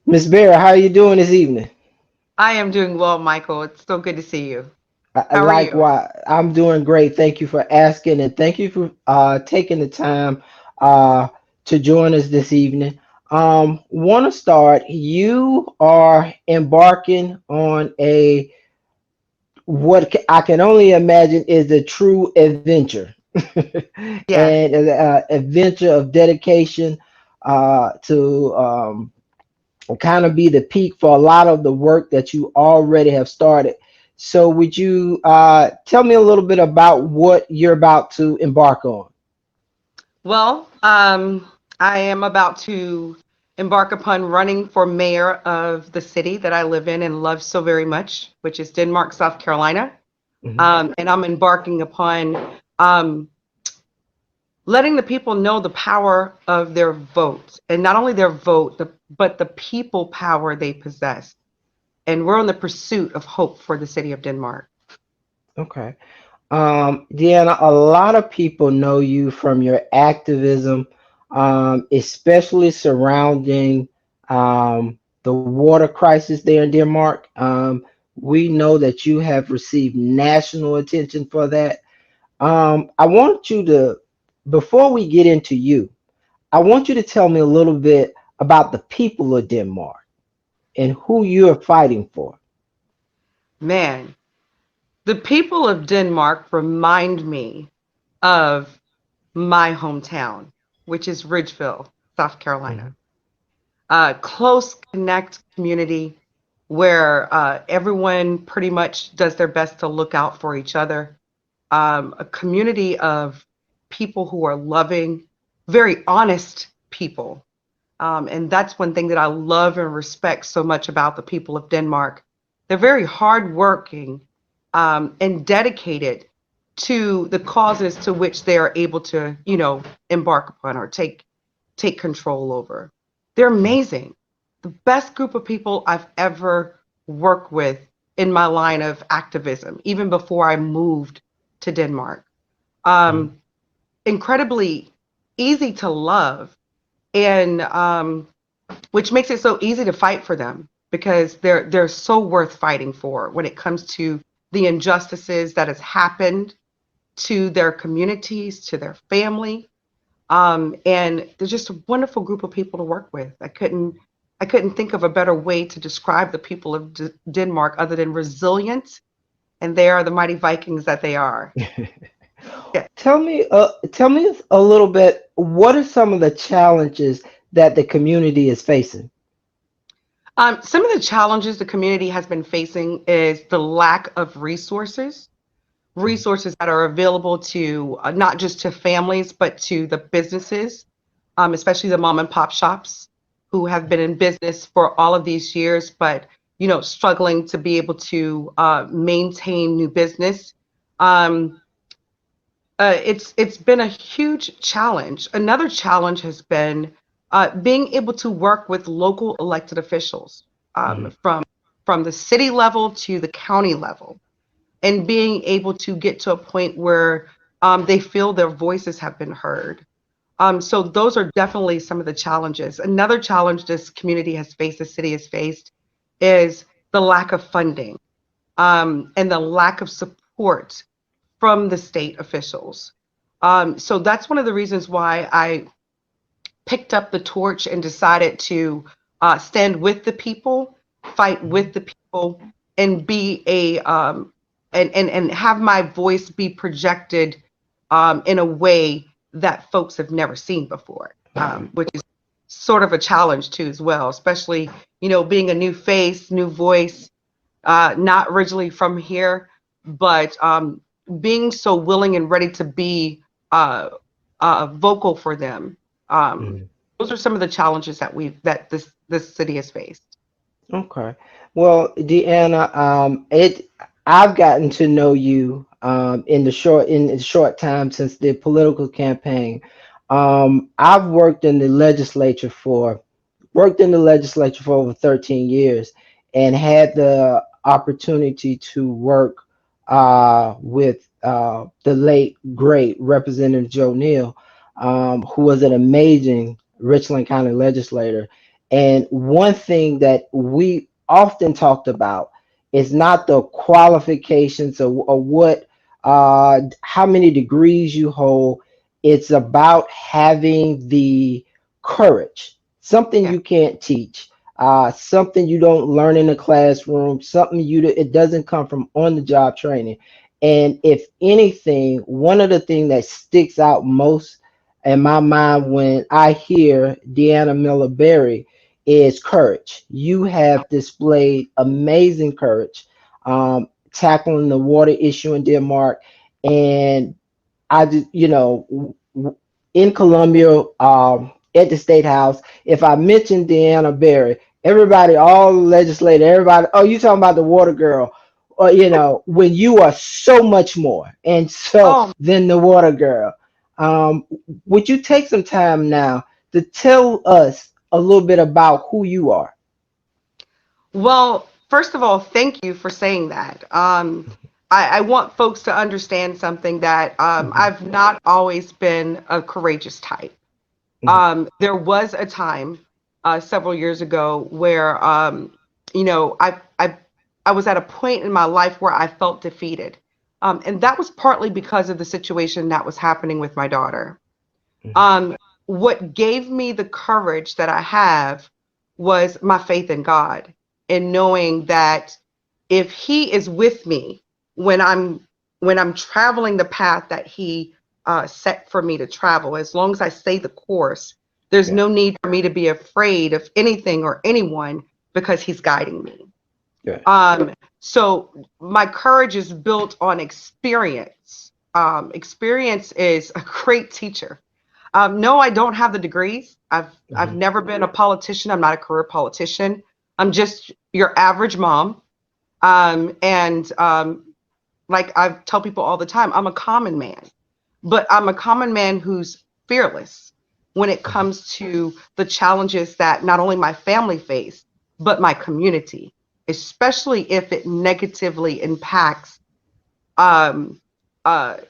Miss Berry, how are you doing this evening? I am doing well, Michael. It's so good to see you. How are you? Likewise, I'm doing great. Thank you for asking, and thank you for taking the time uh, to join us this evening. Want to start? You are embarking on a I can only imagine is a true adventure, Yes. and adventure of dedication to kind of be the peak for a lot of the work that you already have started. So, would you tell me a little bit about what you're about to embark on? Well, I am about to embark upon running for mayor of the city that I live in and love so very much, which is Denmark, South Carolina. Mhm. And I'm embarking upon um, letting the people know the power of their vote, and not only their vote, but the people power they possess. And we're on the pursuit of hope for the city of Denmark. Okay. Deanna, a lot of people know you from your activism, especially surrounding the water crisis there in Denmark. We know that you have received national attention for that. I want you to, before we get into you, I want you to tell me a little bit about the people of Denmark and who you're fighting for. Man, the people of Denmark remind me of my hometown, which is Ridgeville, South Carolina. Mhm. Close connect community where everyone pretty much does their best to look out for each other. A community of people who are loving, very honest people. And that's one thing that I love and respect so much about the people of Denmark. They're very hardworking and dedicated to the causes to which they are able to, embark upon or take control over. They're amazing. The best group of people I've ever worked with in my line of activism, even before I moved to Denmark. Mhm. Um, Incredibly easy to love, and which makes it so easy to fight for them because they're so worth fighting for when it comes to the injustices that has happened to their communities, to their family. And they're just a wonderful group of people to work with. I couldn't think of a better way to describe the people of Denmark other than resilient, and they are the mighty Vikings that they are. Yeah. Tell me a little bit. What are some of the challenges that the community is facing? Some of the challenges the community has been facing is the lack of resources that are available to not just to families, but to the businesses, especially the mom and pop shops who have been in business for all of these years, but struggling to be able to maintain new business. Um, it's been a huge challenge. Another challenge has been being able to work with local elected officials Mhm. from the city level to the county level, and being able to get to a point where they feel their voices have been heard. So those are definitely some of the challenges. Another challenge this community has faced, the city has faced, is the lack of funding and the lack of support from the state officials. So that's one of the reasons why I picked up the torch and decided to stand with the people, fight with the people, and be a and have my voice be projected in a way that folks have never seen before, which is sort of a challenge too as well, especially being a new face, new voice, not originally from here, but being so willing and ready to be vocal for them. Um, Mhm. those are some of the challenges that this city has faced. Okay. Well, Deanna, I've gotten to know you in the short time since the political campaign. I've worked in the legislature for over 13 years and had the opportunity to work with the late great Representative Joe Neal, who was an amazing Richland County legislator. And one thing that we often talked about is not the qualifications or what how many degrees you hold. It's about having the courage, something Yeah. you can't teach, something you don't learn in the classroom, something it doesn't come from on the job training. And if anything, one of the things that sticks out most in my mind when I hear Deanna Miller-Berry is courage. You have displayed amazing courage, tackling the water issue in Denmark. And I just, in Columbia, at the State House, if I mention Deanna Berry, everybody, all the legislators, everybody, oh, you talking about the water girl. Or, when you are so much more and so Oh, than the water girl. Um, would you take some time now to tell us a little bit about who you are? well, first of all, thank you for saying that. I want folks to understand something that Mhm, I've not always been a courageous type. mhm, There was a time several years ago where, you know, I was at a point in my life where I felt defeated. And that was partly because of the situation that was happening with my daughter. mhm, Um, what gave me the courage that I have was my faith in God and knowing that if He is with me when I'm traveling the path that He set for me to travel, as long as I stay the course, there's yeah, no need for me to be afraid of anything or anyone because He's guiding me. yeah, So my courage is built on experience. Experience is a great teacher. No, I don't have the degrees. I've mhm, never been a politician. I'm not a career politician. I'm just your average mom. And like I tell people all the time, I'm a common man, but I'm a common man who's fearless when it mhm, comes to the challenges that not only my family face, but my community, especially if it negatively impacts um,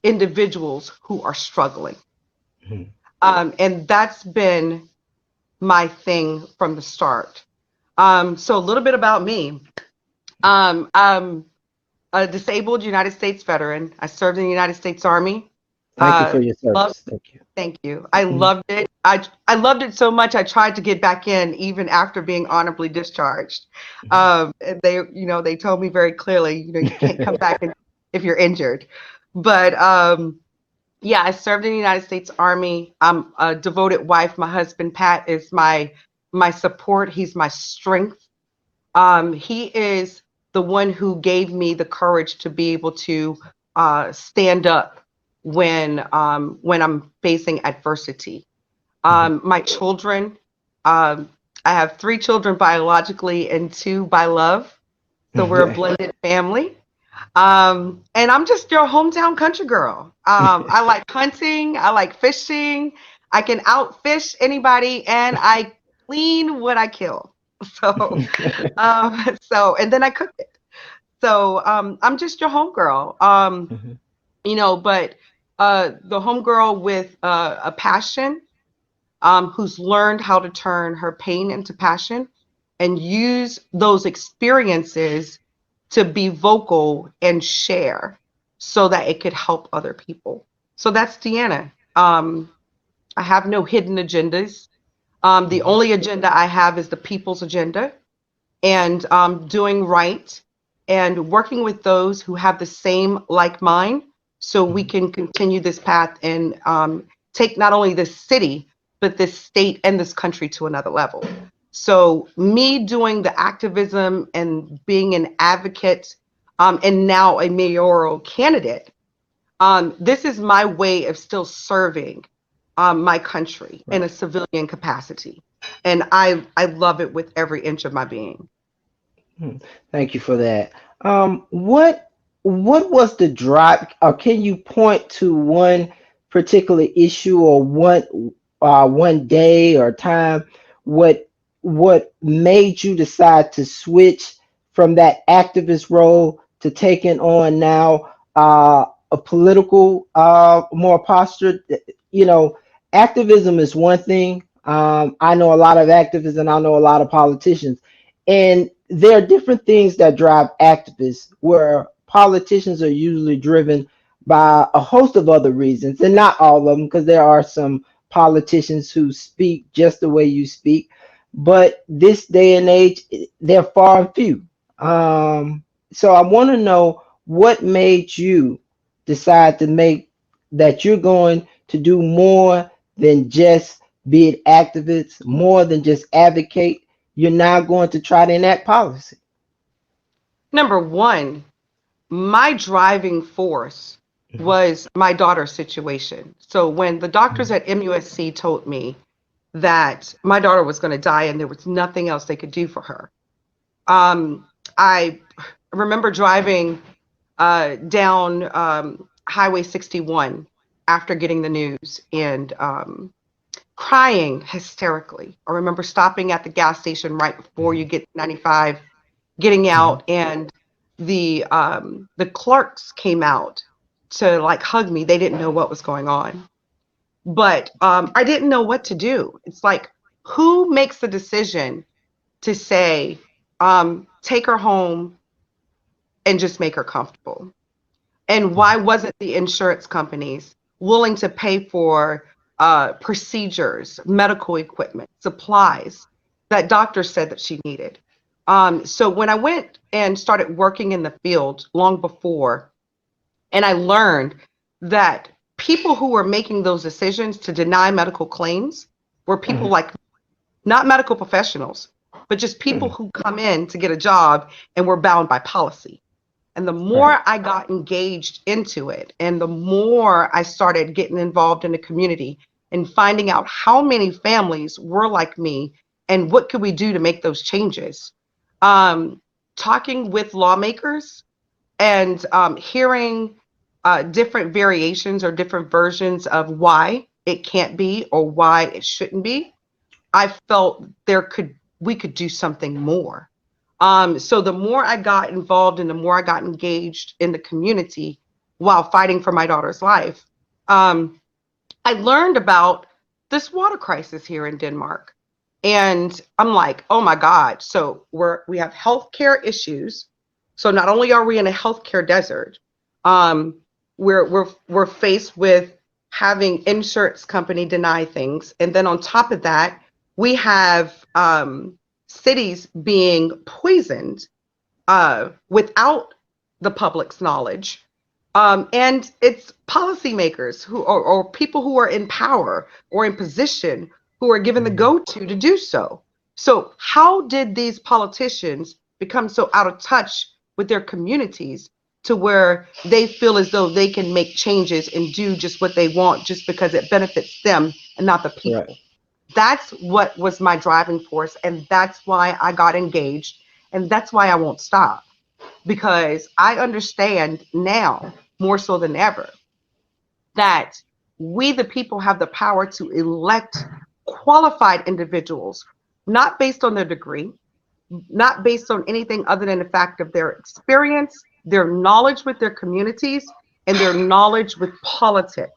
individuals who are struggling. mhm. And that's been my thing from the start. So a little bit about me. I'm a disabled United States veteran. I served in the United States Army. Thank you for Uh, your loved, service. Thank you. thank you. I Mhm, loved it. I loved it so much. I tried to get back in even after being honorably discharged. And they told me very clearly, you can't come back if you're injured. But yeah, I served in the United States Army. I'm a devoted wife. My husband Pat is my support. He's my strength. He is the one who gave me the courage to be able to stand up when I'm facing adversity. mhm. My children, um, I have three children biologically and two by love, so we're a Okay. blended family. And I'm just your hometown country girl. I like hunting, I like fishing, I can outfish anybody, and I clean what I kill. So, and then I cook it. So, I'm just your homegirl. Mhm, But the homegirl with a passion, who's learned how to turn her pain into passion and use those experiences to be vocal and share so that it could help other people. So that's Deanna. I have no hidden agendas. The mhm, only agenda I have is the people's agenda and doing right and working with those who have the same like mind so we mhm. can continue this path and take not only this city, but this state and this country to another level. So, me doing the activism and being an advocate and now a mayoral candidate, this is my way of still serving my country in a Right. civilian capacity. And I love it with every inch of my being. Mhm. Thank you for that. What was the drive, or can you point to one particular issue or one day or time what what made you decide to switch from that activist role to taking on now a political more posture? You know, activism is one thing. I know a lot of activists and I know a lot of politicians. And there are different things that drive activists, where politicians are usually driven by a host of other reasons, and not all of them, because there are some politicians who speak just the way you speak. But this day and age, they're far and few. So I want to know what made you decide to make that you're going to do more than just be it activists, more than just advocate. You're now going to try to enact policy. Number one, my driving force was my daughter's situation. So when the doctors at MUSC told me that my daughter was going to die and there was nothing else they could do for her, I remember driving down Highway 61 after getting the news and crying hysterically. I remember stopping at the gas station right before you get 95, getting out, and the clerks came out to like hug me. They didn't know what was going on, but I didn't know what to do. It's like, who makes the decision to say, take her home and just make her comfortable? And why wasn't the insurance companies willing to pay for procedures, medical equipment, supplies that doctors said that she needed? So when I went and started working in the field long before, and I learned that people who were making those decisions to deny medical claims were people like, not medical professionals, but just people who come in to get a job and were bound by policy. And the more I got engaged into it, and the more I started getting involved in the community and finding out how many families were like me and what could we do to make those changes, talking with lawmakers and hearing different variations or different versions of why it can't be or why it shouldn't be, I felt we could do something more. So the more I got involved and the more I got engaged in the community while fighting for my daughter's life, I learned about this water crisis here in Denmark. And I'm like, oh my God. So we have healthcare issues. So not only are we in a healthcare desert, we're faced with having insurance company deny things. And then on top of that, we have cities being poisoned without the public's knowledge. And it's policymakers who or people who are in power or in position who are given the go-to to do so. So how did these politicians become so out of touch with their communities to where they feel as though they can make changes and do just what they want just because it benefits them and not the people? Right. That's what was my driving force, and that's why I got engaged, and that's why I won't stop, because I understand now more so than ever that we the people have the power to elect qualified individuals, not based on their degree, not based on anything other than the fact of their experience, their knowledge with their communities, and their knowledge with politics,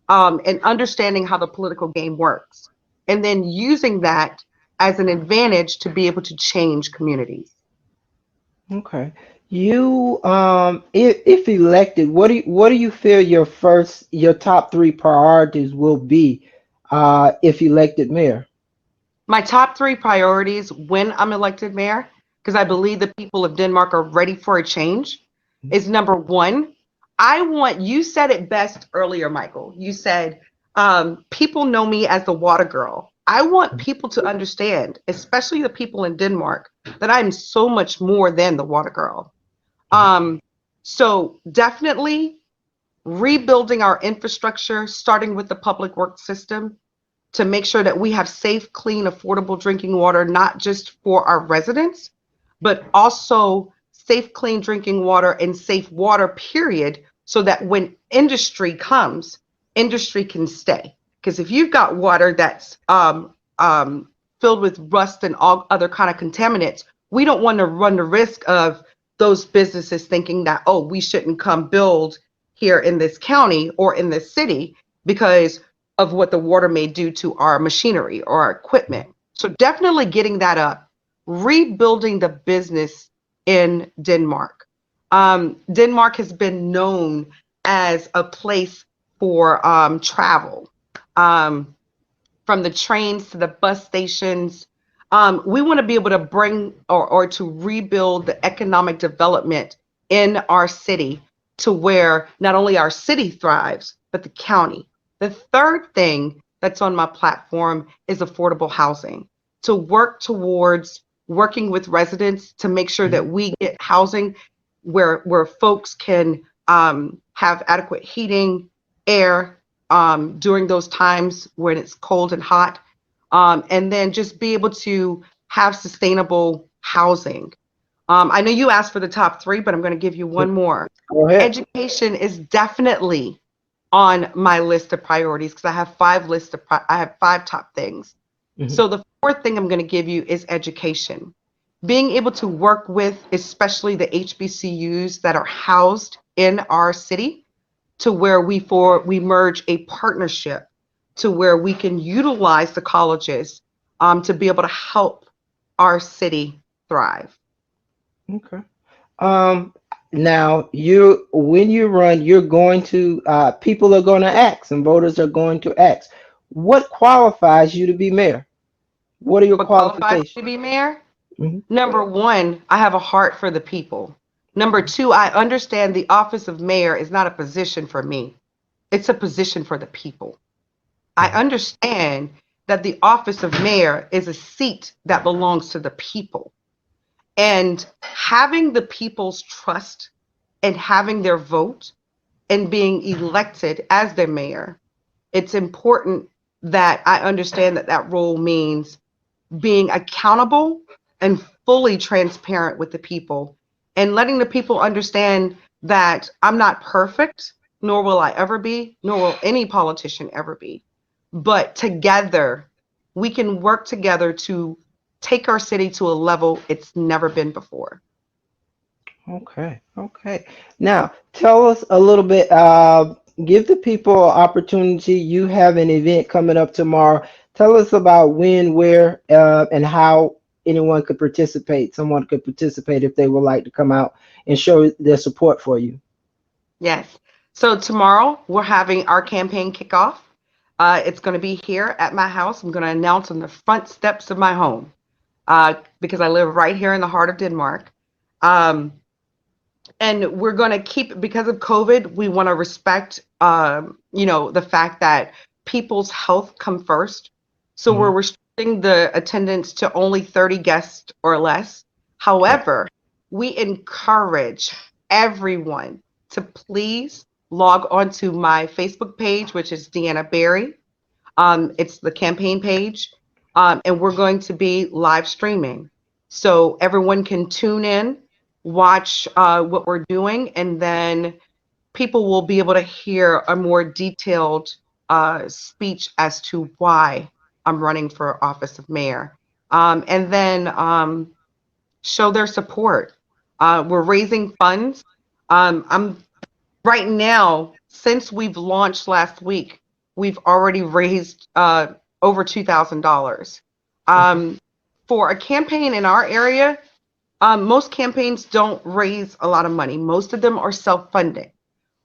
and understanding how the political game works, and then using that as an advantage to be able to change communities. Okay. You if elected, what do you feel your top three priorities will be if elected mayor? My top three priorities when I'm elected mayor, because I believe the people of Denmark are ready for a change, is number one, you said it best earlier, Michael. You said, people know me as the water girl. I want people to understand, especially the people in Denmark, that I'm so much more than the water girl. So definitely rebuilding our infrastructure, starting with the public works system, to make sure that we have safe, clean, affordable drinking water, not just for our residents, but also safe, clean drinking water and safe water, period, so that when industry comes, industry can stay. Because if you've got water that's filled with rust and all other kind of contaminants, we don't want to run the risk of those businesses thinking that, oh, we shouldn't come build here in this county or in this city, because of what the water may do to our machinery or our equipment. So definitely getting that up, rebuilding the business in Denmark. Denmark has been known as a place for travel, um, from the trains to the bus stations. We want to be able to bring or to rebuild the economic development in our city to where not only our city thrives, but the county. The third thing that's on my platform is affordable housing, to work towards working with residents to make sure that we get housing where folks can have adequate heating, air, during those times when it's cold and hot, and then just be able to have sustainable housing. I know you asked for the top three, but I'm going to give you one more. Go ahead. Education is definitely on my list of priorities because I have five top things. Mhm. So the fourth thing I'm going to give you is education. Being able to work with, especially the HBCUs that are housed in our city, to where we merge a partnership to where we can utilize the colleges to be able to help our city thrive. Okay. Um, Now when you run, you're going to people are going to ask, and voters are going to ask, what qualifies you to be mayor? What are your What qualifies me qualifications? to be mayor? Mhm. Number one, I have a heart for the people. Number two, I understand the office of mayor is not a position for me. It's a position for the people. I understand that the office of mayor is a seat that belongs to the people. And having the people's trust and having their vote and being elected as their mayor, it's important that I understand that that role means being accountable and fully transparent with the people and letting the people understand that I'm not perfect, nor will I ever be, nor will any politician ever be. But together, we can work together to take our city to a level it's never been before. Okay, okay. Now, tell us a little bit, give the people an opportunity. You have an event coming up tomorrow. Tell us about when, where, and how anyone could participate. Someone could participate if they would like to come out and show their support for you. Yes. So tomorrow we're having our campaign kickoff. It's going to be here at my house. I'm going to announce on the front steps of my home because I live right here in the heart of Denmark. Um, and we're going to keep, because of COVID, we want to respect, the fact that people's health come first. So we're Mhm. restricting the attendance to only 30 guests or less. Okay. However, we encourage everyone to please log onto my Facebook page, which is Deanna Berry. It's the campaign page, and we're going to be live streaming. So everyone can tune in, watch what we're doing, and then people will be able to hear a more detailed speech as to why I'm running for office of mayor. And then show their support. We're raising funds. I'm right now, since we've launched last week, we've already raised over $2,000. Okay. Um, for a campaign in our area, most campaigns don't raise a lot of money. Most of them are self-funding.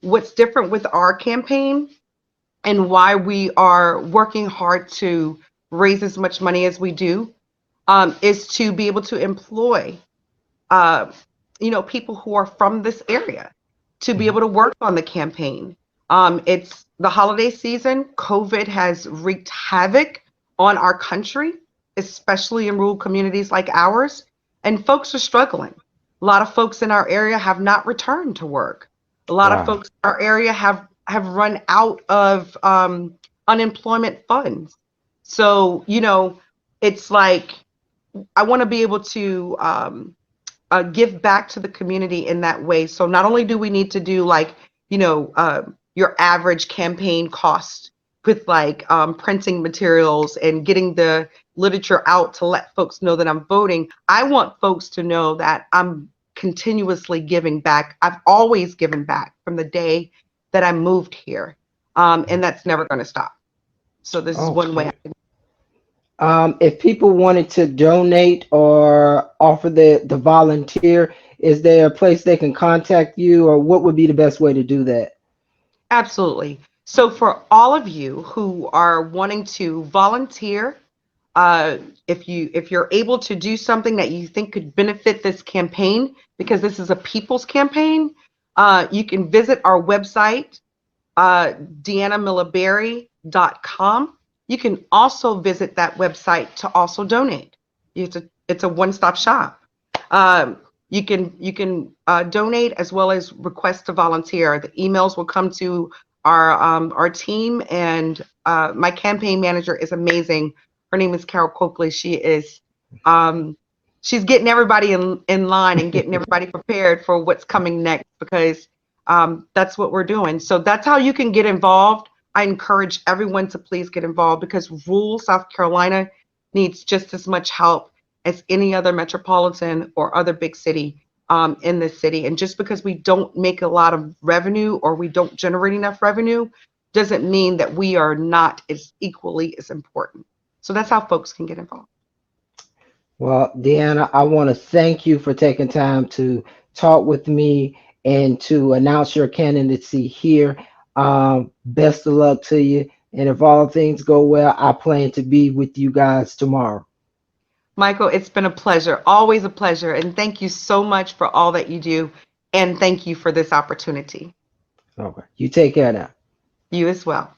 What's different with our campaign and why we are working hard to raise as much money as we do is to be able to employ uh, people who are from this area to be Mhm. able to work on the campaign. It's the holiday season. COVID has wreaked havoc on our country, especially in rural communities like ours, and folks are struggling. A lot of folks in our area have not returned to work. A lot of Wow. folks in our area have run out of unemployment funds. So, it's like I want to be able to give back to the community in that way. So not only do we need to do like, your average campaign cost with like printing materials and getting the literature out to let folks know that I'm voting, I want folks to know that I'm continuously giving back. I've always given back from the day that I moved here. And that's never going to stop. So this is one way I Okay. can. If people wanted to donate or offer the volunteer, is there a place they can contact you, or what would be the best way to do that? Absolutely. So for all of you who are wanting to volunteer, uh, if you're able to do something that you think could benefit this campaign, because this is a people's campaign, you can visit our website, DeannaMillerBerry.com. You can also visit that website to also donate. It's a one-stop shop. Um, you can donate as well as request to volunteer. The emails will come to our team, and my campaign manager is amazing. Her name is Carol Coakley. Um, she's getting everybody in line and getting everybody prepared for what's coming next, because that's what we're doing. So that's how you can get involved. I encourage everyone to please get involved, because rural South Carolina needs just as much help as any other metropolitan or other big city in this city. And just because we don't make a lot of revenue or we don't generate enough revenue doesn't mean that we are not as equally as important. So that's how folks can get involved. Well, Deanna, I want to thank you for taking time to talk with me and to announce your candidacy here. Best of luck to you. And if all things go well, I plan to be with you guys tomorrow. Michael, it's been a pleasure, always a pleasure. And thank you so much for all that you do. And thank you for this opportunity. Okay. You take care now. You as well.